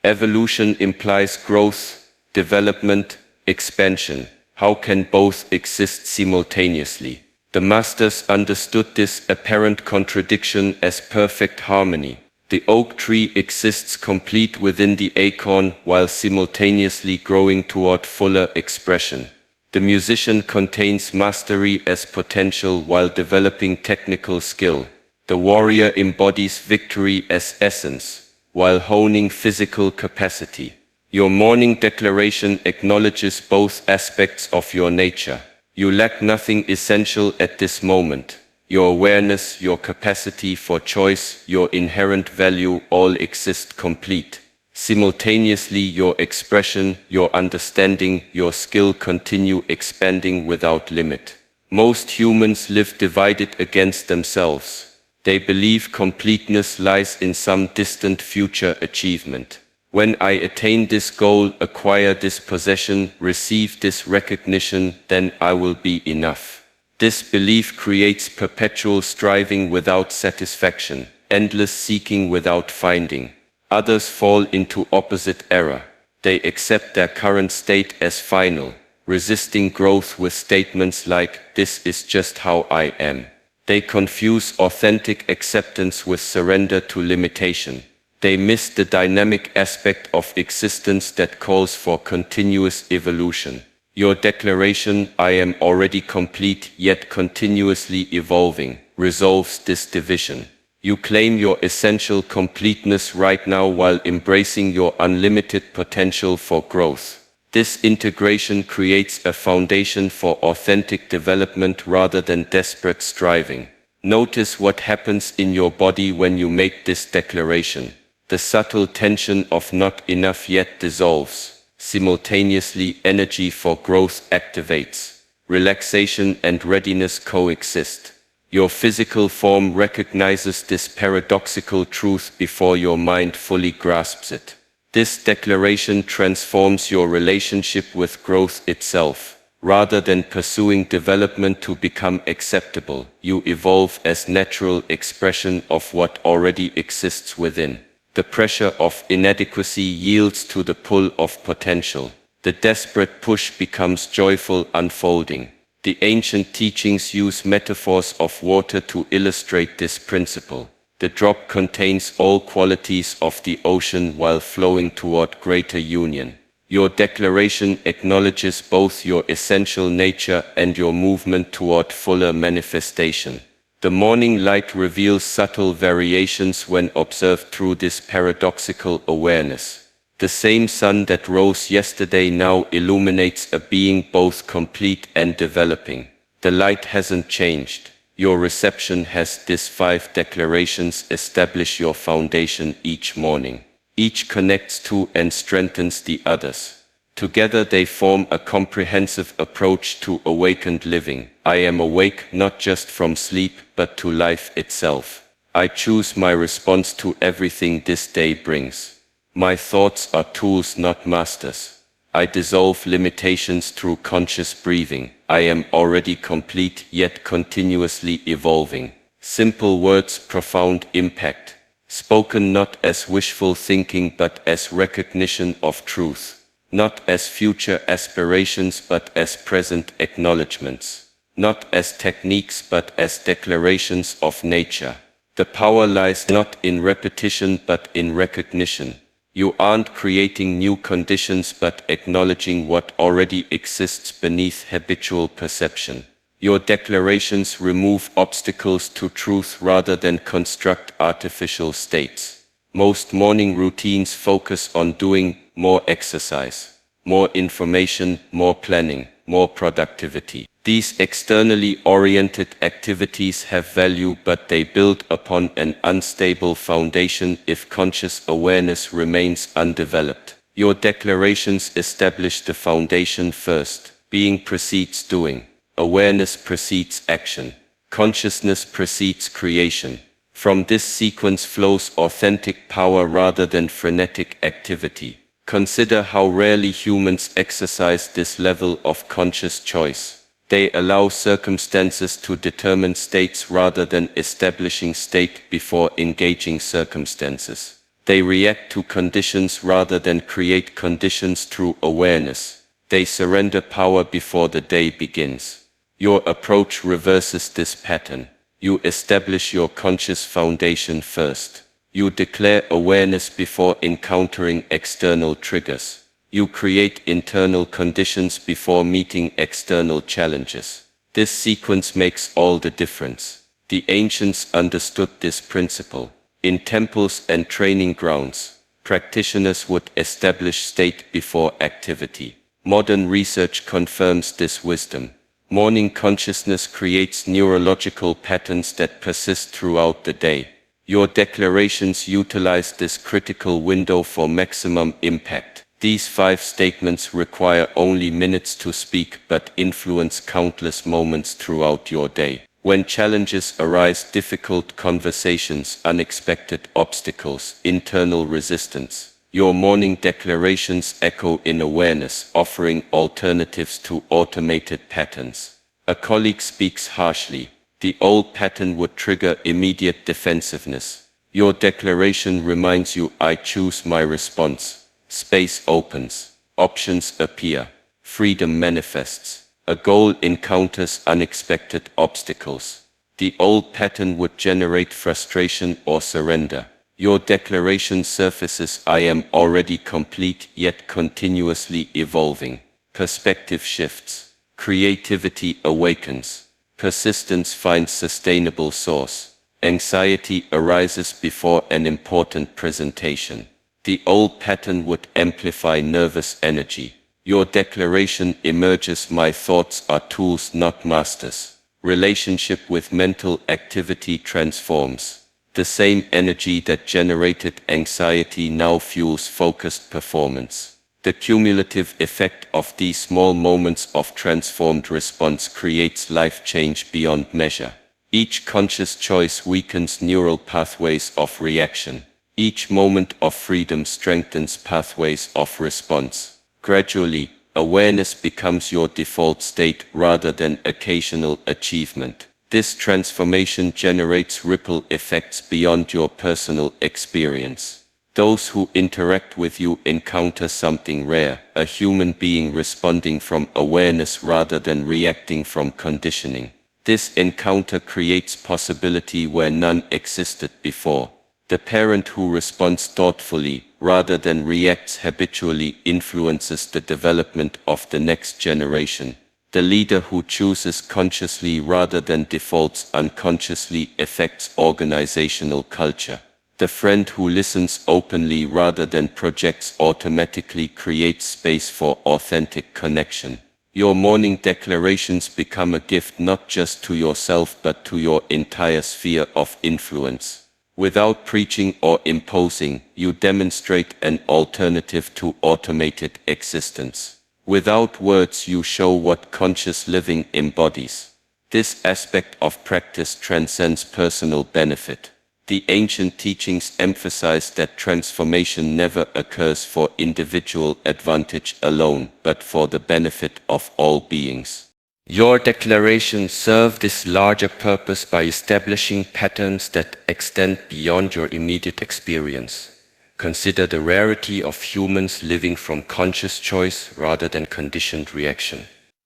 Evolution implies growth, development, expansion. How can both exist simultaneously? The masters understood this apparent contradiction as perfect harmony. The oak tree exists complete within the acorn while simultaneously growing toward fuller expression. The musician contains mastery as potential while developing technical skill. The warrior embodies victory as essence while honing physical capacity. Your morning declaration acknowledges both aspects of your nature. You lack nothing essential at this moment. Your awareness, your capacity for choice, your inherent value all exist complete. Simultaneously, your expression, your understanding, your skill continue expanding without limit. Most humans live divided against themselves. They believe completeness lies in some distant future achievement. When I attain this goal, acquire this possession, receive this recognition, then I will be enough. This belief creates perpetual striving without satisfaction, endless seeking without finding. Others fall into opposite error. They accept their current state as final, resisting growth with statements like, "This is just how I am." They confuse authentic acceptance with surrender to limitation. They miss the dynamic aspect of existence that calls for continuous evolution. Your declaration, "I am already complete yet continuously evolving," resolves this division. You claim your essential completeness right now while embracing your unlimited potential for growth. This integration creates a foundation for authentic development rather than desperate striving. Notice what happens in your body when you make this declaration. The subtle tension of not enough yet dissolves. Simultaneously, energy for growth activates. Relaxation and readiness coexist. Your physical form recognizes this paradoxical truth before your mind fully grasps it. This declaration transforms your relationship with growth itself. Rather than pursuing development to become acceptable, you evolve as natural expression of what already exists within. The pressure of inadequacy yields to the pull of potential. The desperate push becomes joyful unfolding. The ancient teachings use metaphors of water to illustrate this principle. The drop contains all qualities of the ocean while flowing toward greater union. Your declaration acknowledges both your essential nature and your movement toward fuller manifestation. The morning light reveals subtle variations when observed through this paradoxical awareness. The same sun that rose yesterday now illuminates a being both complete and developing. The light hasn't changed. Your reception has. These 5 declarations establish your foundation each morning. Each connects to and strengthens the others. Together they form a comprehensive approach to awakened living. I am awake not just from sleep, but to life itself. I choose my response to everything this day brings. My thoughts are tools, not masters. I dissolve limitations through conscious breathing. I am already complete, yet continuously evolving. Simple words, profound impact. Spoken not as wishful thinking, but as recognition of truth. Not as future aspirations, but as present acknowledgments. Not as techniques, but as declarations of nature. The power lies not in repetition, but in recognition. You aren't creating new conditions, but acknowledging what already exists beneath habitual perception. Your declarations remove obstacles to truth rather than construct artificial states. Most morning routines focus on doing more exercise, more information, more planning, more productivity. These externally oriented activities have value, but they build upon an unstable foundation if conscious awareness remains undeveloped. Your declarations establish the foundation first. Being precedes doing. Awareness precedes action. Consciousness precedes creation. From this sequence flows authentic power rather than frenetic activity. Consider how rarely humans exercise this level of conscious choice. They allow circumstances to determine states rather than establishing state before engaging circumstances. They react to conditions rather than create conditions through awareness. They surrender power before the day begins. Your approach reverses this pattern. You establish your conscious foundation first. You declare awareness before encountering external triggers. You create internal conditions before meeting external challenges. This sequence makes all the difference. The ancients understood this principle. In temples and training grounds, practitioners would establish state before activity. Modern research confirms this wisdom. Morning consciousness creates neurological patterns that persist throughout the day. Your declarations utilize this critical window for maximum impact. These 5 statements require only minutes to speak but influence countless moments throughout your day. When challenges arise, difficult conversations, unexpected obstacles, internal resistance, your morning declarations echo in awareness, offering alternatives to automated patterns. A colleague speaks harshly. The old pattern would trigger immediate defensiveness. Your declaration reminds you, I choose my response. Space opens. Options appear. Freedom manifests. A goal encounters unexpected obstacles. The old pattern would generate frustration or surrender. Your declaration surfaces, I am already complete, yet continuously evolving. Perspective shifts. Creativity awakens. Persistence finds sustainable source. Anxiety arises before an important presentation. The old pattern would amplify nervous energy. Your declaration emerges, my thoughts are tools, not masters. Relationship with mental activity transforms. The same energy that generated anxiety now fuels focused performance. The cumulative effect of these small moments of transformed response creates life change beyond measure. Each conscious choice weakens neural pathways of reaction. Each moment of freedom strengthens pathways of response. Gradually, awareness becomes your default state rather than occasional achievement. This transformation generates ripple effects beyond your personal experience. Those who interact with you encounter something rare, a human being responding from awareness rather than reacting from conditioning. This encounter creates possibility where none existed before. The parent who responds thoughtfully, rather than reacts habitually, influences the development of the next generation. The leader who chooses consciously rather than defaults unconsciously affects organizational culture. The friend who listens openly rather than projects automatically creates space for authentic connection. Your morning declarations become a gift not just to yourself but to your entire sphere of influence. Without preaching or imposing, you demonstrate an alternative to automated existence. Without words, you show what conscious living embodies. This aspect of practice transcends personal benefit. The ancient teachings emphasize that transformation never occurs for individual advantage alone, but for the benefit of all beings. Your declarations serve this larger purpose by establishing patterns that extend beyond your immediate experience. Consider the rarity of humans living from conscious choice rather than conditioned reaction.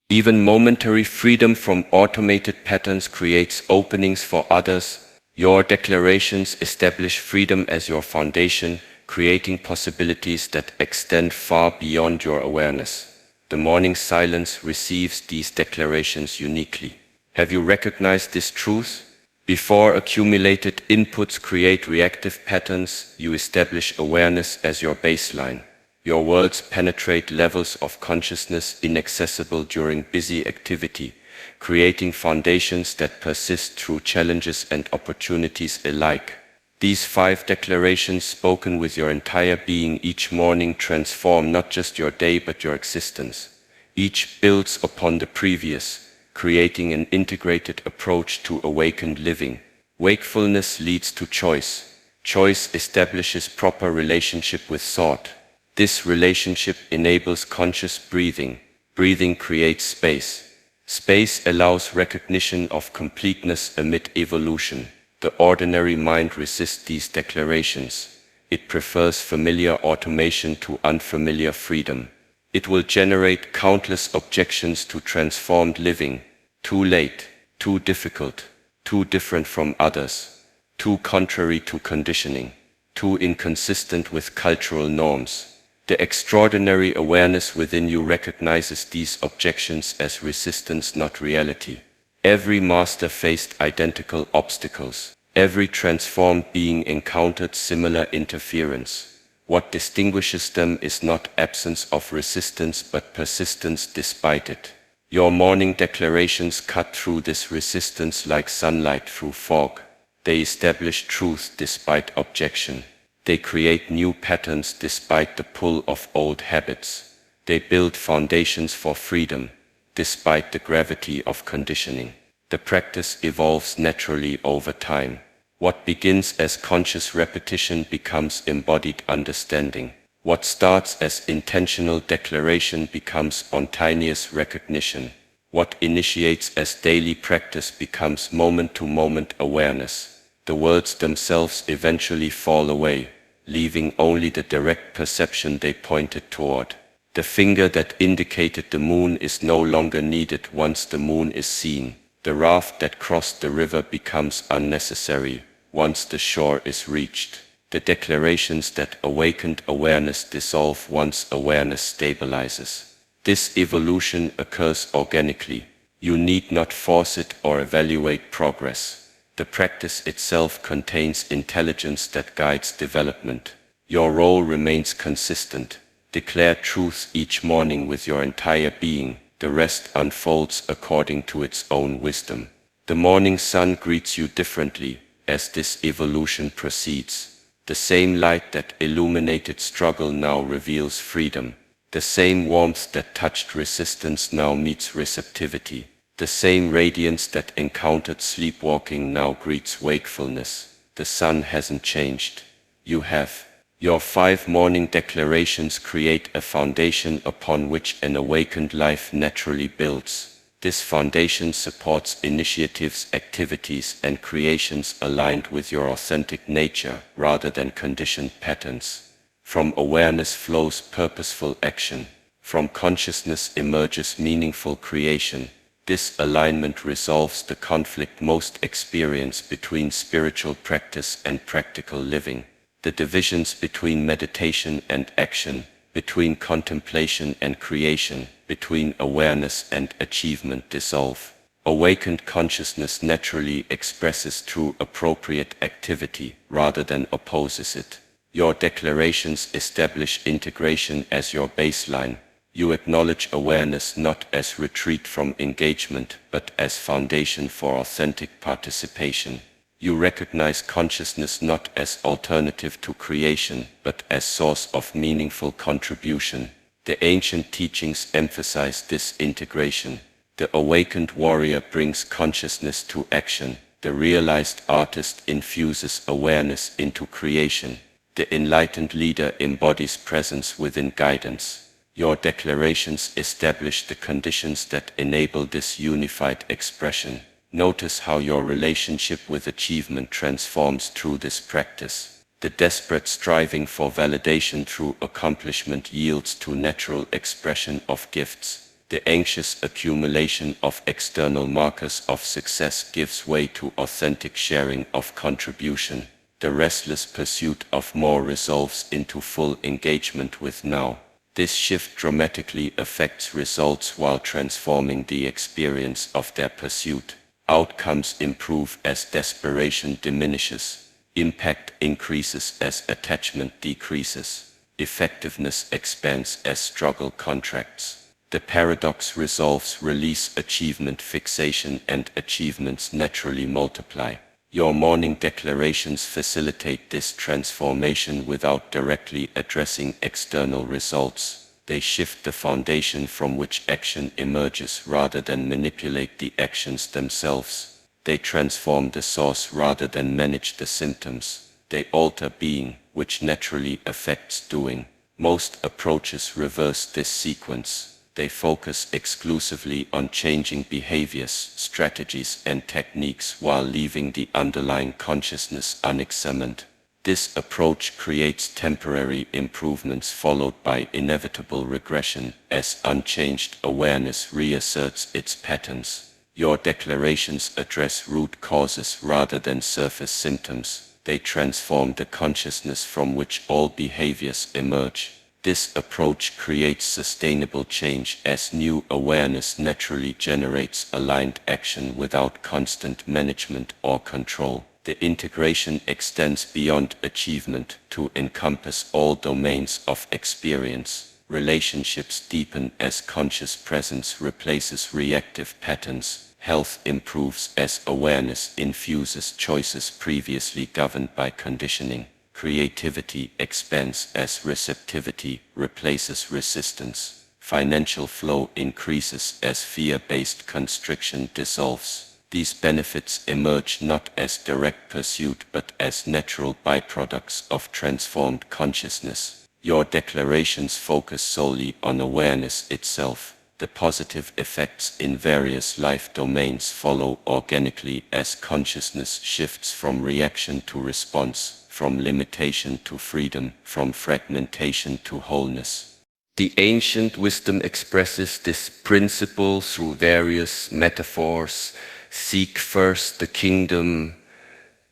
Even momentary freedom from automated patterns creates openings for others. Your declarations establish freedom as your foundation, creating possibilities that extend far beyond your awareness. The morning silence receives these declarations uniquely. Have you recognized this truth? Before accumulated inputs create reactive patterns, you establish awareness as your baseline. Your words penetrate levels of consciousness inaccessible during busy activity, creating foundations that persist through challenges and opportunities alike. These 5 declarations spoken with your entire being each morning transform not just your day but your existence. Each builds upon the previous, creating an integrated approach to awakened living. Wakefulness leads to choice. Choice establishes proper relationship with thought. This relationship enables conscious breathing. Breathing creates space. Space allows recognition of completeness amid evolution. The ordinary mind resists these declarations. It prefers familiar automation to unfamiliar freedom. It will generate countless objections to transformed living. Too late, too difficult, too different from others, too contrary to conditioning, too inconsistent with cultural norms. The extraordinary awareness within you recognizes these objections as resistance, not reality. Every master faced identical obstacles. Every transformed being encountered similar interference. What distinguishes them is not absence of resistance but persistence despite it. Your morning declarations cut through this resistance like sunlight through fog. They establish truth despite objection. They create new patterns despite the pull of old habits. They build foundations for freedom, despite the gravity of conditioning. The practice evolves naturally over time. What begins as conscious repetition becomes embodied understanding. What starts as intentional declaration becomes spontaneous recognition. What initiates as daily practice becomes moment-to-moment awareness. The words themselves eventually fall away, leaving only the direct perception they pointed toward. The finger that indicated the moon is no longer needed once the moon is seen. The raft that crossed the river becomes unnecessary once the shore is reached. The declarations that awakened awareness dissolve once awareness stabilizes. This evolution occurs organically. You need not force it or evaluate progress. The practice itself contains intelligence that guides development. Your role remains consistent. Declare truth each morning with your entire being. The rest unfolds according to its own wisdom. The morning sun greets you differently as this evolution proceeds. The same light that illuminated struggle now reveals freedom. The same warmth that touched resistance now meets receptivity. The same radiance that encountered sleepwalking now greets wakefulness. The sun hasn't changed. You have. Your 5 morning declarations create a foundation upon which an awakened life naturally builds. This foundation supports initiatives, activities, and creations aligned with your authentic nature rather than conditioned patterns. From awareness flows purposeful action. From consciousness emerges meaningful creation. This alignment resolves the conflict most experienced between spiritual practice and practical living. The divisions between meditation and action, between contemplation and creation, between awareness and achievement dissolve. Awakened consciousness naturally expresses through appropriate activity rather than opposes it. Your declarations establish integration as your baseline. You acknowledge awareness not as retreat from engagement, but as foundation for authentic participation. You recognize consciousness not as alternative to creation, but as source of meaningful contribution. The ancient teachings emphasize this integration. The awakened warrior brings consciousness to action. The realized artist infuses awareness into creation. The enlightened leader embodies presence within guidance. Your declarations establish the conditions that enable this unified expression. Notice how your relationship with achievement transforms through this practice. The desperate striving for validation through accomplishment yields to natural expression of gifts. The anxious accumulation of external markers of success gives way to authentic sharing of contribution. The restless pursuit of more resolves into full engagement with now. This shift dramatically affects results while transforming the experience of their pursuit. Outcomes improve as desperation diminishes. Impact increases as attachment decreases. Effectiveness expands as struggle contracts. The paradox resolves release achievement fixation and achievements naturally multiply. Your morning declarations facilitate this transformation without directly addressing external results. They shift the foundation from which action emerges rather than manipulate the actions themselves. They transform the source rather than manage the symptoms. They alter being, which naturally affects doing. Most approaches reverse this sequence. They focus exclusively on changing behaviors, strategies, and techniques while leaving the underlying consciousness unexamined. This approach creates temporary improvements followed by inevitable regression as unchanged awareness reasserts its patterns. Your declarations address root causes rather than surface symptoms. They transform the consciousness from which all behaviors emerge. This approach creates sustainable change as new awareness naturally generates aligned action without constant management or control. The integration extends beyond achievement to encompass all domains of experience. Relationships deepen as conscious presence replaces reactive patterns. Health improves as awareness infuses choices previously governed by conditioning. Creativity expands as receptivity replaces resistance. Financial flow increases as fear-based constriction dissolves. These benefits emerge not as direct pursuit but as natural byproducts of transformed consciousness. Your declarations focus solely on awareness itself. The positive effects in various life domains follow organically as consciousness shifts from reaction to response, from limitation to freedom, from fragmentation to wholeness. The ancient wisdom expresses this principle through various metaphors. Seek first the kingdom,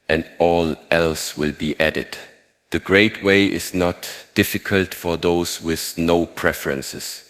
and all else will be added. The great way is not difficult for those with no preferences.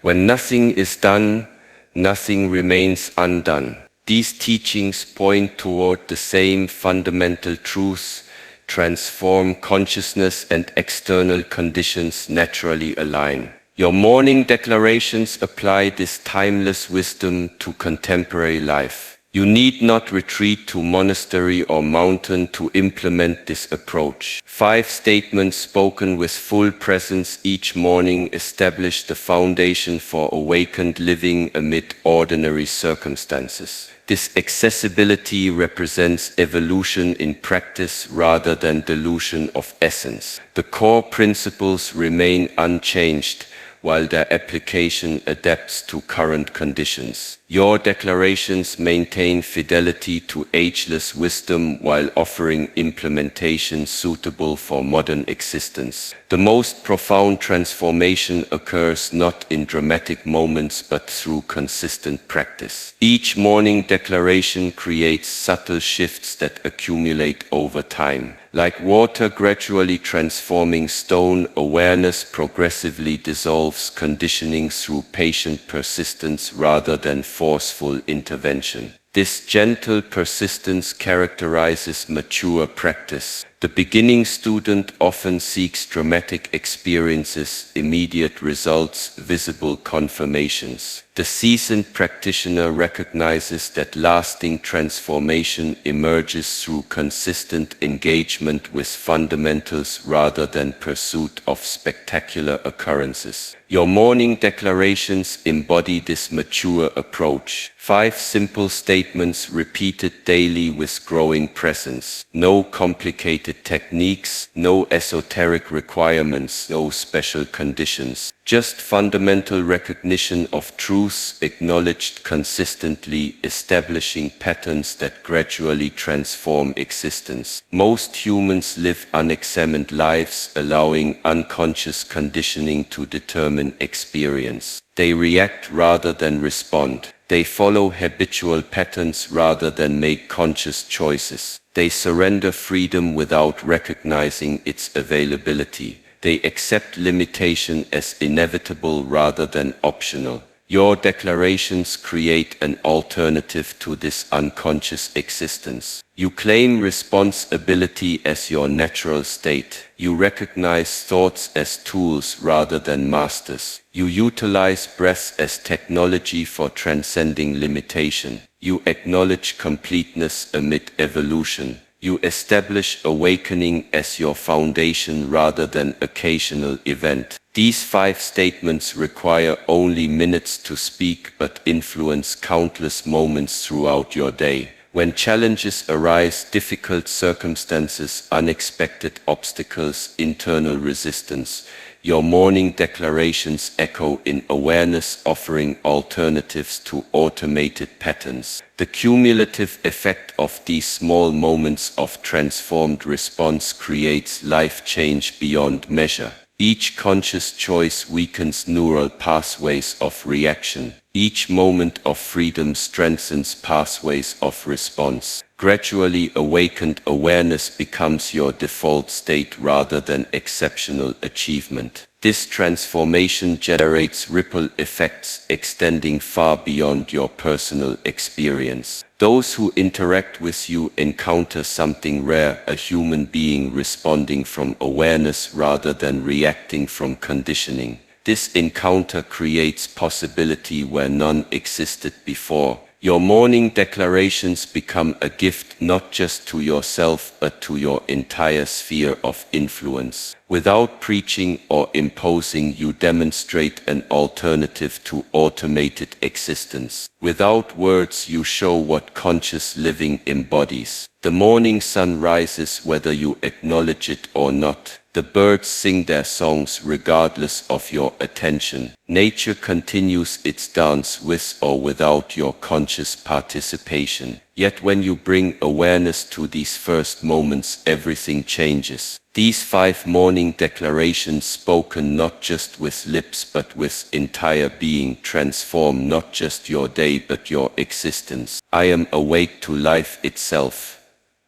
When nothing is done, nothing remains undone. These teachings point toward the same fundamental truth: transform consciousness and external conditions naturally align. Your morning declarations apply this timeless wisdom to contemporary life. You need not retreat to monastery or mountain to implement this approach. 5 statements spoken with full presence each morning establish the foundation for awakened living amid ordinary circumstances. This accessibility represents evolution in practice rather than dilution of essence. The core principles remain unchanged, while their application adapts to current conditions. Your declarations maintain fidelity to ageless wisdom while offering implementation suitable for modern existence. The most profound transformation occurs not in dramatic moments but through consistent practice. Each morning declaration creates subtle shifts that accumulate over time. Like water gradually transforming stone, awareness progressively dissolves conditioning through patient persistence rather than forceful intervention. This gentle persistence characterizes mature practice. The beginning student often seeks dramatic experiences, immediate results, visible confirmations. The seasoned practitioner recognizes that lasting transformation emerges through consistent engagement with fundamentals rather than pursuit of spectacular occurrences. Your morning declarations embody this mature approach. 5 simple statements repeated daily with growing presence. No complicated techniques, no esoteric requirements, no special conditions. Just fundamental recognition of truths acknowledged consistently, establishing patterns that gradually transform existence. Most humans live unexamined lives, allowing unconscious conditioning to determine experience. They react rather than respond. They follow habitual patterns rather than make conscious choices. They surrender freedom without recognizing its availability. They accept limitation as inevitable rather than optional. Your declarations create an alternative to this unconscious existence. You claim responsibility as your natural state. You recognize thoughts as tools rather than masters. You utilize breath as technology for transcending limitation. You acknowledge completeness amid evolution. You establish awakening as your foundation rather than occasional event. These 5 statements require only minutes to speak but influence countless moments throughout your day. When challenges arise, difficult circumstances, unexpected obstacles, internal resistance, your morning declarations echo in awareness, offering alternatives to automated patterns. The cumulative effect of these small moments of transformed response creates life change beyond measure. Each conscious choice weakens neural pathways of reaction. Each moment of freedom strengthens pathways of response. Gradually awakened awareness becomes your default state rather than exceptional achievement. This transformation generates ripple effects extending far beyond your personal experience. Those who interact with you encounter something rare, a human being responding from awareness rather than reacting from conditioning. This encounter creates possibility where none existed before. Your morning declarations become a gift not just to yourself but to your entire sphere of influence. Without preaching or imposing, you demonstrate an alternative to automated existence. Without words, you show what conscious living embodies. The morning sun rises whether you acknowledge it or not. The birds sing their songs regardless of your attention. Nature continues its dance with or without your conscious participation. Yet when you bring awareness to these first moments, everything changes. These 5 morning declarations, spoken not just with lips but with entire being, transform not just your day but your existence. I am awake to life itself.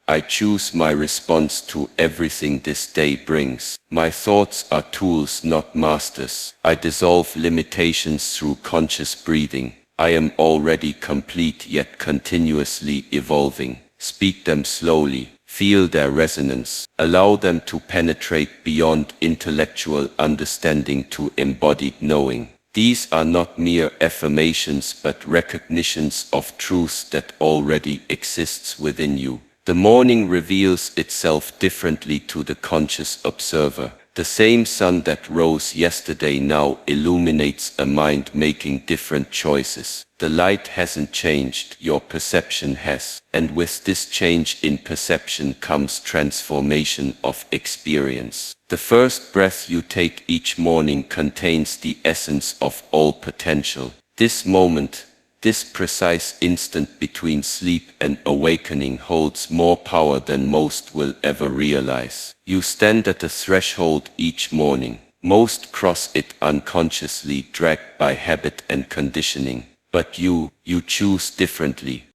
I choose my response to everything this day brings. My thoughts are tools, not masters. I dissolve limitations through conscious breathing. I am already complete yet continuously evolving. Speak them slowly. Feel their resonance. Allow them to penetrate beyond intellectual understanding to embodied knowing. These are not mere affirmations but recognitions of truth that already exists within you. The morning reveals itself differently to the conscious observer. The same sun that rose yesterday now illuminates a mind making different choices. The light hasn't changed, your perception has. And with this change in perception comes transformation of experience. The first breath you take each morning contains the essence of all potential. This moment, this precise instant between sleep and awakening, holds more power than most will ever realize. You stand at the threshold each morning. Most cross it unconsciously, dragged by habit and conditioning. But you choose differently.